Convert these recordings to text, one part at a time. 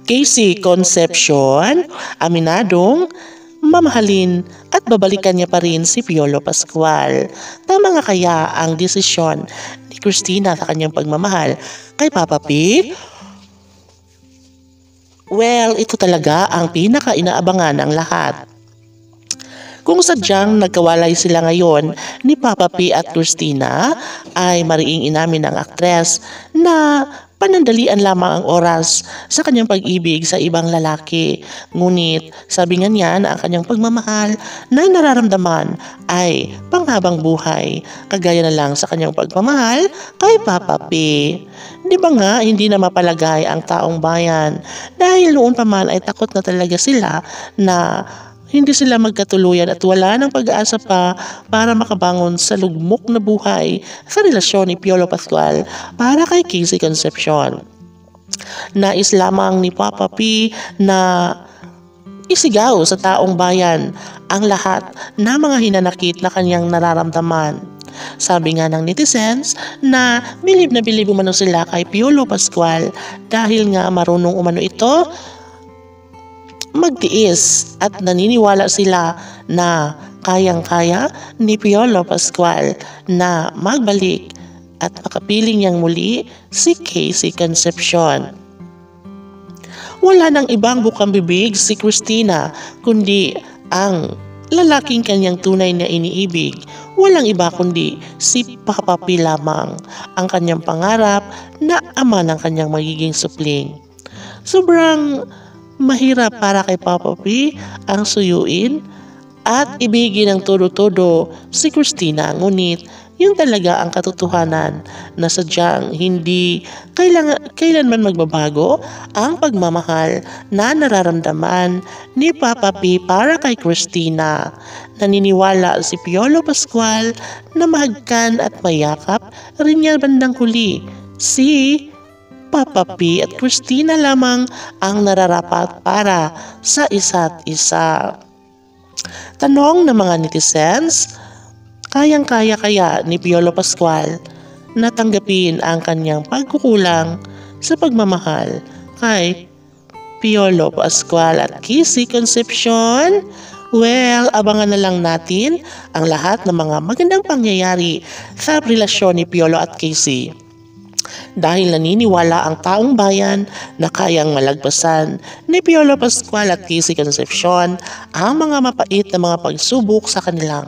Casey Concepcion, aminadong mamahalin at babalikan niya pa rin si Piolo Pascual. Tama nga kaya ang desisyon ni Christina sa kanyang pagmamahal kay Papa P? Well, ito talaga ang pinaka-inaabangan ng lahat. Kung sadyang nagkawalay sila ngayon ni Papa P at Christina, ay mariing inamin ng aktres na panandalian lamang ang oras sa kanyang pag-ibig sa ibang lalaki. Ngunit sabi nga niya na ang kanyang pagmamahal na nararamdaman ay panghabang buhay, kagaya na lang sa kanyang pagmamahal kay Papa P. Di ba nga hindi na mapalagay ang taong bayan dahil noon pa man ay takot na talaga sila na hindi sila magkatuluyan at wala ng pag-aasa pa para makabangon sa lugmok na buhay sa relasyon ni Piolo Pascual para kay Casey Concepcion. Nais lamang ni Papa P na isigaw sa taong bayan ang lahat na mga hinanakit na kanyang nararamdaman. Sabi nga ng netizens na bilib na bilib umano sila kay Piolo Pascual dahil nga marunong umano ito magtiis at naniniwala sila na kayang-kaya ni Piolo Pascual na magbalik at makapiling niyang muli si Casey Concepcion. Wala nang ibang bukang bibig si Christina kundi ang lalaking kanyang tunay na iniibig. Walang iba kundi si Papa P lamang, ang kanyang pangarap na ama ng kanyang magiging supling. Sobrang mahirap para kay Papa P ang suyuin at ibigin ng todo-todo si Christina, ngunit yun talaga ang katotohanan na sadyang hindi kailanman magbabago ang pagmamahal na nararamdaman ni Papa P para kay Christina. Naniniwala si Piolo Pascual na mahagkan at mayakap rin niya bandang huli si Papa P at Christina lamang ang nararapat para sa isa't isa. Tanong ng mga netizens, kayang-kaya kaya ni Piolo Pascual na tanggapin ang kanyang pagkukulang sa pagmamahal kay Piolo Pascual at Casey Concepcion? Well, abangan na lang natin ang lahat ng mga magandang pangyayari sa relasyon ni Piolo at Casey. Dahil naniniwala ang taong bayan na kayang malagpasan ni Piolo Pascual at Casey Concepcion ang mga mapait na mga pagsubok sa kanilang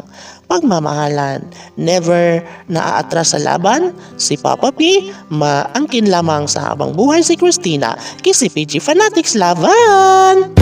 pagmamahalan. Never na aatras sa laban si Papa P, maangkin lamang sa habang buhay si Christina. Kisi PG Fanatics Laban!